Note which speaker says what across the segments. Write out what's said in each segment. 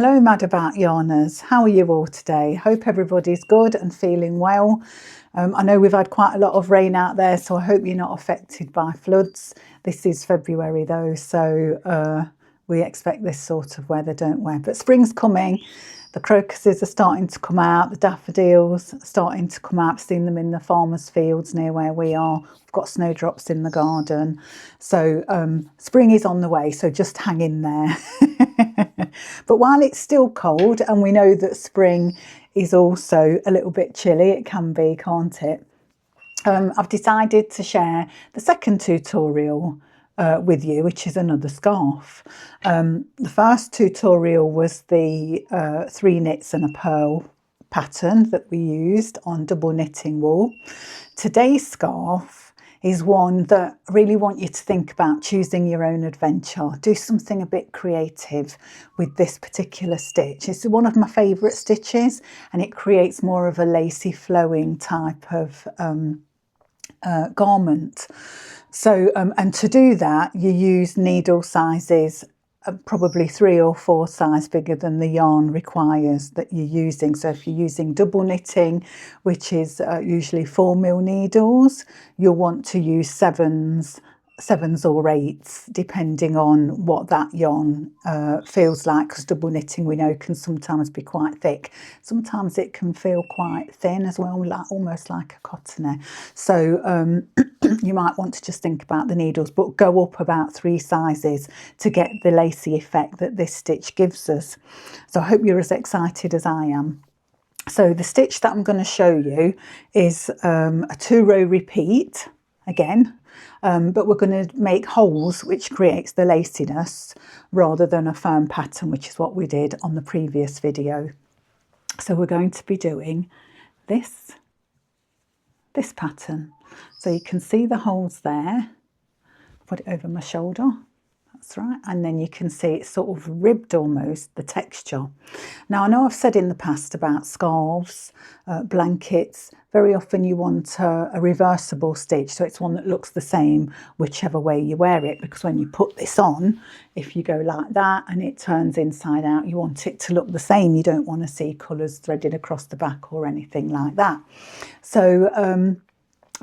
Speaker 1: Hello Mad About Yarners, how are you all today? Hope everybody's good and feeling well. I know we've had quite a lot of rain out there, so I hope you're not affected by floods. This is February though, so we expect this sort of weather, don't we? But spring's coming, the crocuses are starting to come out, the daffodils are starting to come out. I've seen them in the farmers' fields near where we are. We've got snowdrops in the garden. So spring is on the way, so just hang in there. But while it's still cold, and we know that spring is also a little bit chilly, it can be, can't it? I've decided to share the second tutorial with you, which is another scarf. The first tutorial was the 3 knits and a purl pattern that we used on double knitting wool. Today's scarf is one that I really want you to think about choosing your own adventure. Do something a bit creative with this particular stitch. It's one of my favourite stitches, and it creates more of a lacy flowing type of garment. So and to do that you use needle sizes probably 3 or 4 size bigger than the yarn requires that you're using. So if you're using double knitting, which is usually 4mm needles, you'll want to use sevens or 8s, depending on what that yarn feels like, because double knitting, we know, can sometimes be quite thick. Sometimes it can feel quite thin as well, like almost like a cottoner. So you might want to just think about the needles, but go up about 3 sizes to get the lacy effect that this stitch gives us. So I hope you're as excited as I am. So the stitch that I'm going to show you is a 2-row repeat again, but we're going to make holes, which creates the laciness rather than a firm pattern, which is what we did on the previous video. So we're going to be doing this pattern. So you can see the holes there. Put it over my shoulder. That's right. And then you can see it's sort of ribbed almost, the texture. Now I know I've said in the past about scarves, blankets, very often you want a reversible stitch, so it's one that looks the same whichever way you wear it, because when you put this on, if you go like that and it turns inside out, you want it to look the same. You don't want to see colours threaded across the back or anything like that. So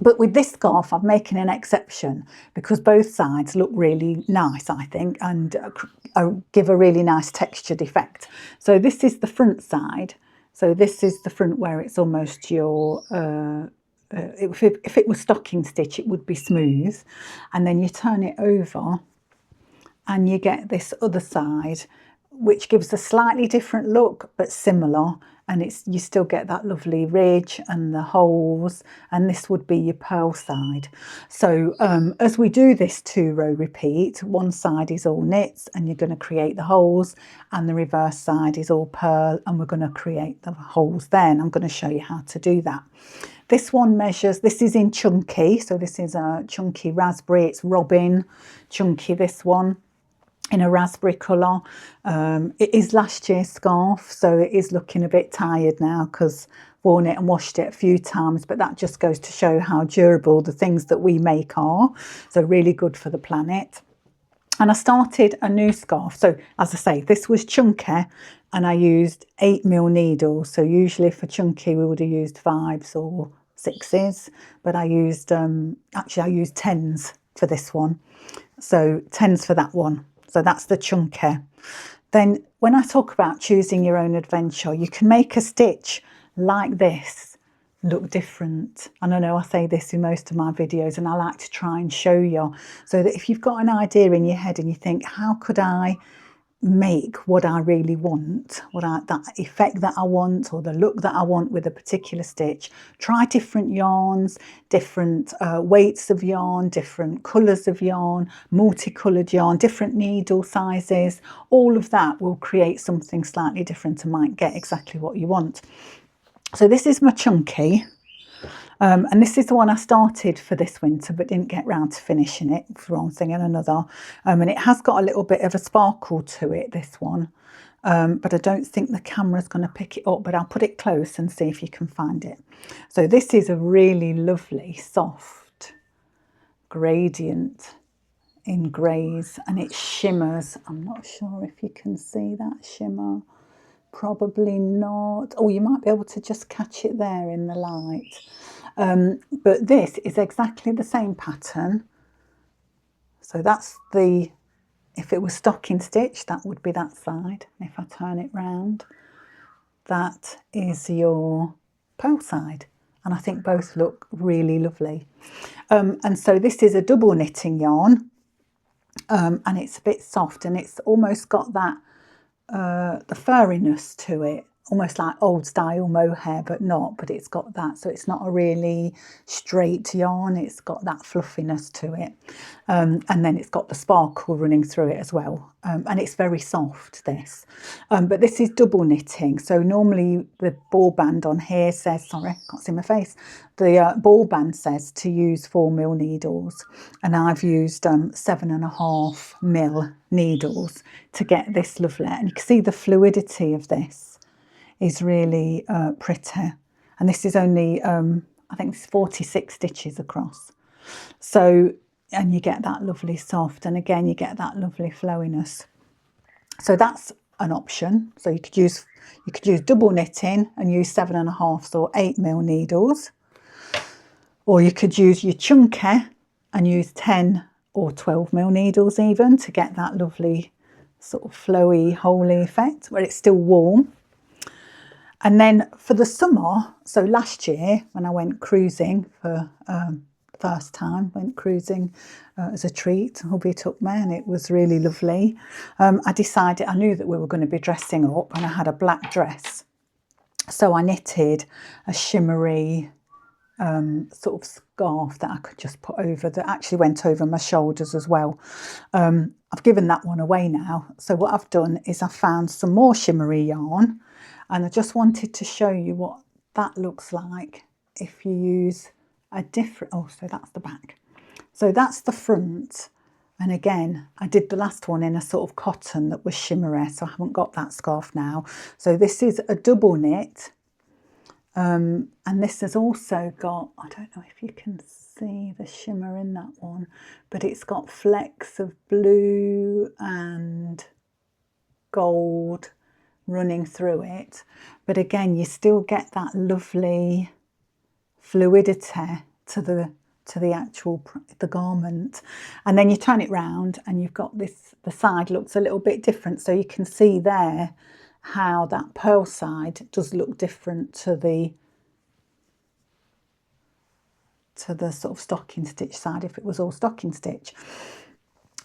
Speaker 1: but with this scarf, I'm making an exception because both sides look really nice, I think, and give a really nice textured effect. So this is the front side. So this is the front where it's almost your, if it was stocking stitch, it would be smooth. And then you turn it over and you get this other side, which gives a slightly different look, but similar. And you still get that lovely ridge and the holes, and this would be your purl side. So as we do this 2-row repeat, one side is all knits and you're going to create the holes, and the reverse side is all purl and we're going to create the holes then. I'm going to show you how to do that. This one measures, this is in chunky, so this is a chunky raspberry, it's robin chunky, this one, in a raspberry colour. It is last year's scarf, so it is looking a bit tired now because I've worn it and washed it a few times, but that just goes to show how durable the things that we make are. So really good for the planet. And I started a new scarf. So as I say, this was chunky and I used 8mm needles. So usually for chunky we would have used 5s or 6s, but I used actually I used 10s for this one. So 10s for that one. So that's the chunky. Then when I talk about choosing your own adventure, you can make a stitch like this look different. And I know I say this in most of my videos, and I like to try and show you, so that if you've got an idea in your head and you think, how could I make what I really want, that effect that I want, or the look that I want with a particular stitch, try different yarns, different weights of yarn, different colours of yarn, multicoloured yarn, different needle sizes. All of that will create something slightly different and might get exactly what you want. So this is my chunky. And this is the one I started for this winter but didn't get round to finishing it for one thing and another. And it has got a little bit of a sparkle to it, this one. But I don't think the camera's going to pick it up, but I'll put it close and see if you can find it. So this is a really lovely, soft gradient in greys, and it shimmers. I'm not sure if you can see that shimmer. Probably not. Oh, you might be able to just catch it there in the light. But this is exactly the same pattern. So that's the, if it was stocking stitch, that would be that side. And if I turn it round, that is your pearl side. And I think both look really lovely. And so this is a double knitting yarn, and it's a bit soft, and it's almost got that the furriness to it, almost like old style mohair, but not, but it's got that. So it's not a really straight yarn, it's got that fluffiness to it. And then it's got the sparkle running through it as well. And it's very soft, this. But this is double knitting. So normally the ball band on here says, sorry, can't see my face. The ball band says to use 4mm needles, and I've used 7.5mm needles to get this lovely. And you can see the fluidity of this is really pretty. And this is only, I think it's 46 stitches across. So, and you get that lovely soft, and again, you get that lovely flowiness. So that's an option. So you could use double knitting and use 7.5 or 8mm needles, or you could use your chunky and use 10 or 12mm needles even to get that lovely sort of flowy, holy effect where it's still warm. And then for the summer, so last year when I went cruising for first time, went cruising as a treat, hubby took me, and it was really lovely. I decided, I knew that we were going to be dressing up, and I had a black dress, so I knitted a shimmery sort of scarf that I could just put over, that actually went over my shoulders as well. I've given that one away now, so what I've done is I found some more shimmery yarn, and I just wanted to show you what that looks like if you use a different, oh, so that's the back. So that's the front. And again, I did the last one in a sort of cotton that was shimmery, so I haven't got that scarf now. So this is a double knit. And this has also got, I don't know if you can see the shimmer in that one, but it's got flecks of blue and gold running through it. But again, you still get that lovely fluidity to the actual the garment. And then you turn it round and you've got this, the side looks a little bit different, so you can see there how that pearl side does look different to the sort of stocking stitch side if it was all stocking stitch.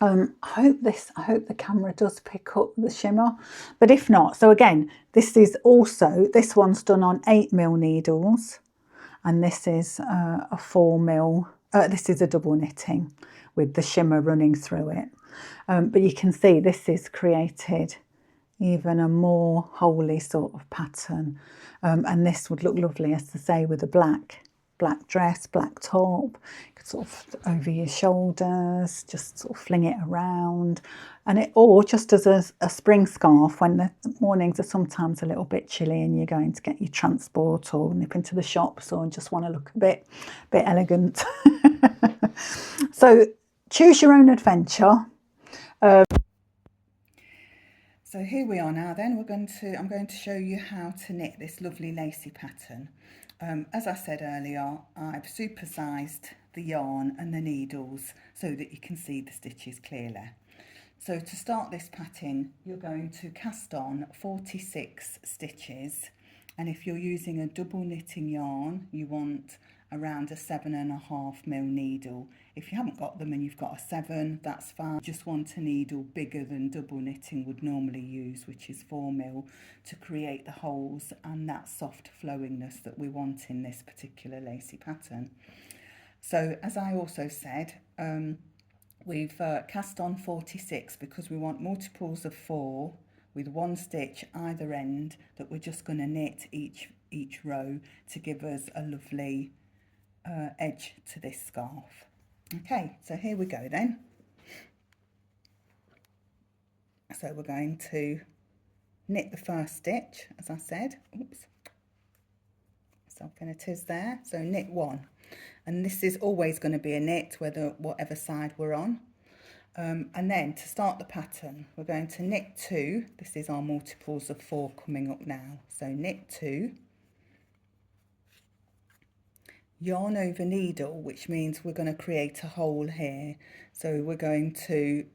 Speaker 1: I hope the camera does pick up the shimmer, but if not, so again, this is also, this one's done on 8mm needles, and this is a 4mm, this is a double knitting with the shimmer running through it. But you can see this is created even a more holy sort of pattern. And this would look lovely, as I say, with a black dress, black top. You could sort of over your shoulders, just sort of fling it around. And it, or just as a spring scarf when the mornings are sometimes a little bit chilly and you're going to get your transport or nip into the shops or just want to look a bit elegant. So choose your own adventure. So here we are now then, I'm going to show you how to knit this lovely lacy pattern. As I said earlier, I've supersized the yarn and the needles so that you can see the stitches clearly. So to start this pattern, you're going to cast on 46 stitches, and if you're using a double knitting yarn, you want around a 7.5mm needle. If you haven't got them and you've got a 7, that's fine. You just want a needle bigger than double knitting would normally use, which is 4mm, to create the holes and that soft flowingness that we want in this particular lacy pattern. So as I also said, we've cast on 46 because we want multiples of 4 with one stitch either end that we're just going to knit each row to give us a lovely edge to this scarf. Okay, so here we go then. So we're going to knit the first stitch, as I said. Oops. Something it is there. So knit 1. And this is always going to be a knit, whatever side we're on. And then to start the pattern, we're going to knit 2. This is our multiples of 4 coming up now. So knit 2, yarn over needle, which means we're going to create a hole here. So we're going to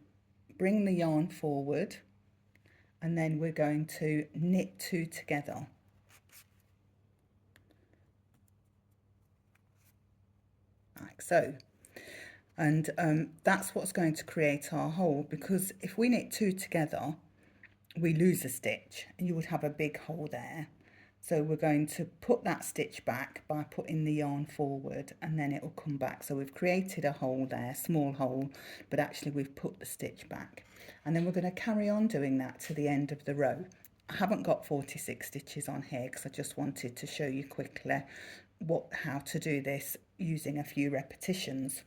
Speaker 1: bring the yarn forward, and then we're going to knit 2 together. Like so. And that's what's going to create our hole, because if we knit 2 together, we lose a stitch and you would have a big hole there. So we're going to put that stitch back by putting the yarn forward, and then it will come back. So we've created a hole there, small hole, but actually we've put the stitch back. And then we're going to carry on doing that to the end of the row. I haven't got 46 stitches on here because I just wanted to show you quickly how to do this using a few repetitions.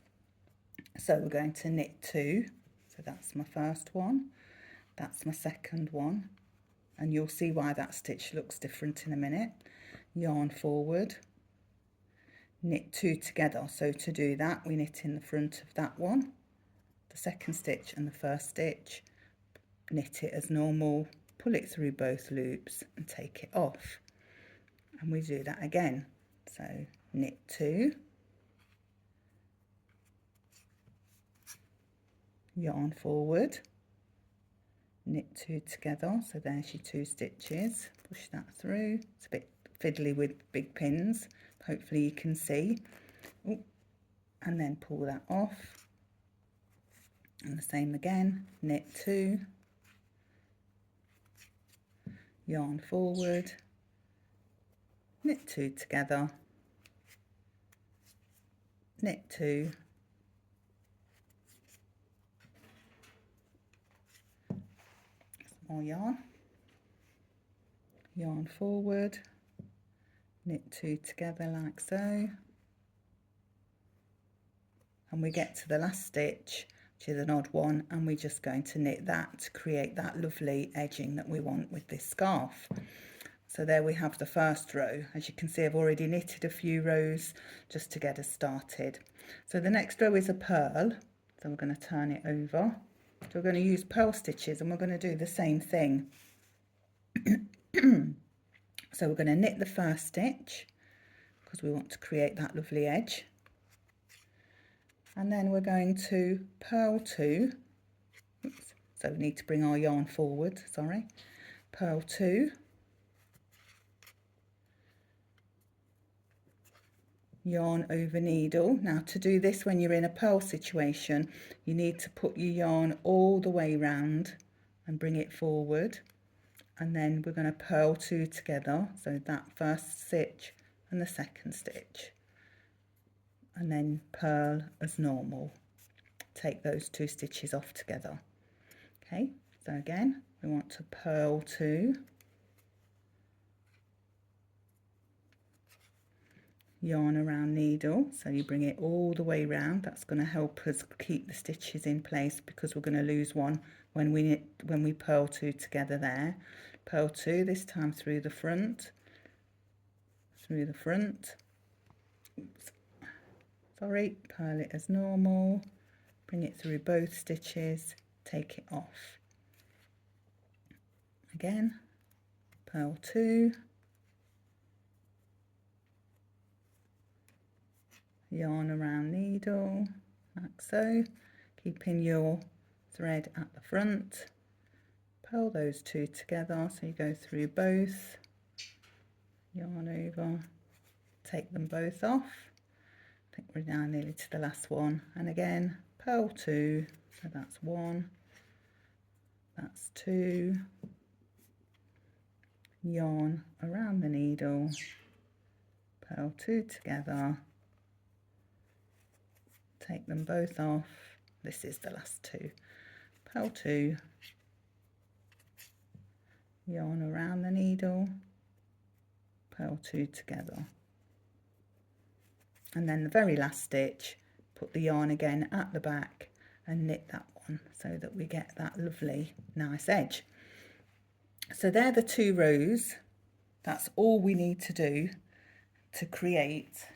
Speaker 1: So we're going to knit 2, so that's my first one, that's my second one, and you'll see why that stitch looks different in a minute. Yarn forward, knit 2 together. So to do that, we knit in the front of that one, the second stitch and the first stitch, knit it as normal, pull it through both loops and take it off. And we do that again. So knit 2, yarn forward, knit 2 together. So there's your 2 stitches, push that through. It's a bit fiddly with big pins, hopefully you can see. Ooh, and then pull that off, and the same again, knit 2, yarn forward, knit 2 together, knit 2, more yarn, yarn forward, knit 2 together like so, and we get to the last stitch, which is an odd one, and we're just going to knit that to create that lovely edging that we want with this scarf. So there we have the first row. As you can see, I've already knitted a few rows just to get us started. So the next row is a purl, so we're going to turn it over. So we're going to use purl stitches, and we're going to do the same thing. So we're going to knit the first stitch because we want to create that lovely edge, and then we're going to purl 2. Oops. So we need to bring our yarn forward, sorry, purl 2, yarn over needle. Now to do this, when you're in a purl situation, you need to put your yarn all the way round and bring it forward, and then we're going to purl 2 together, so that first stitch and the second stitch, and then purl as normal. Take those 2 stitches off together. Okay, so again we want to purl 2, yarn around needle, so you bring it all the way round. That's going to help us keep the stitches in place, because we're going to lose one when we purl 2 together there. Purl 2, this time through the front, oops, sorry, purl it as normal, bring it through both stitches, take it off. Again, purl 2, yarn around needle like so, keeping your thread at the front, purl those 2 together, so you go through both, yarn over, take them both off. I think we're now nearly to the last one, and again purl 2, so that's 1, that's 2, yarn around the needle, purl 2 together, take them both off. This is the last 2, purl 2, yarn around the needle, purl 2 together, and then the very last stitch, put the yarn again at the back and knit that one, so that we get that lovely nice edge. So they're the 2 rows. That's all we need to do to create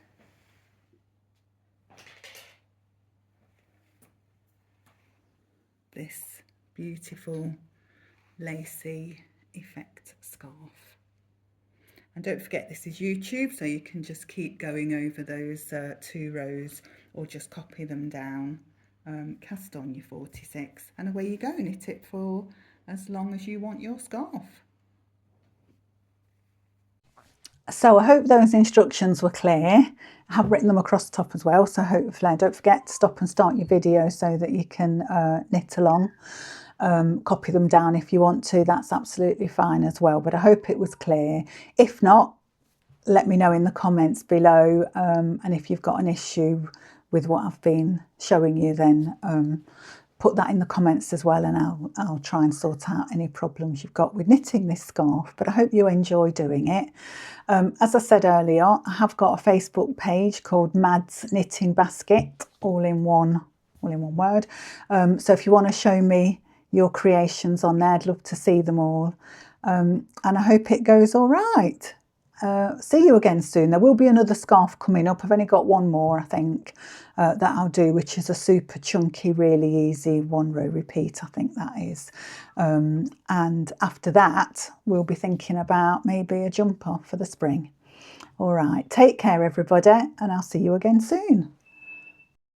Speaker 1: this beautiful lacy effect scarf. And don't forget, this is YouTube, so you can just keep going over those 2 rows or just copy them down. Cast on your 46 and away you go. Knit it for as long as you want your scarf. So I hope those instructions were clear. I have written them across the top as well, so hopefully don't forget to stop and start your video so that you can knit along. Copy them down if you want to, that's absolutely fine as well, but I hope it was clear. If not, let me know in the comments below, and if you've got an issue with what I've been showing you, then put that in the comments as well, and I'll try and sort out any problems you've got with knitting this scarf. But I hope you enjoy doing it. As I said earlier, I have got a Facebook page called Mad's Knitting Basket, all in one word. So if you want to show me your creations on there, I'd love to see them all. And I hope it goes all right. See you again soon. There will be another scarf coming up. I've only got one more, I think, that I'll do, which is a super chunky, really easy 1 row repeat, I think that is. And after that, we'll be thinking about maybe a jumper for the spring. All right, take care everybody, and I'll see you again soon.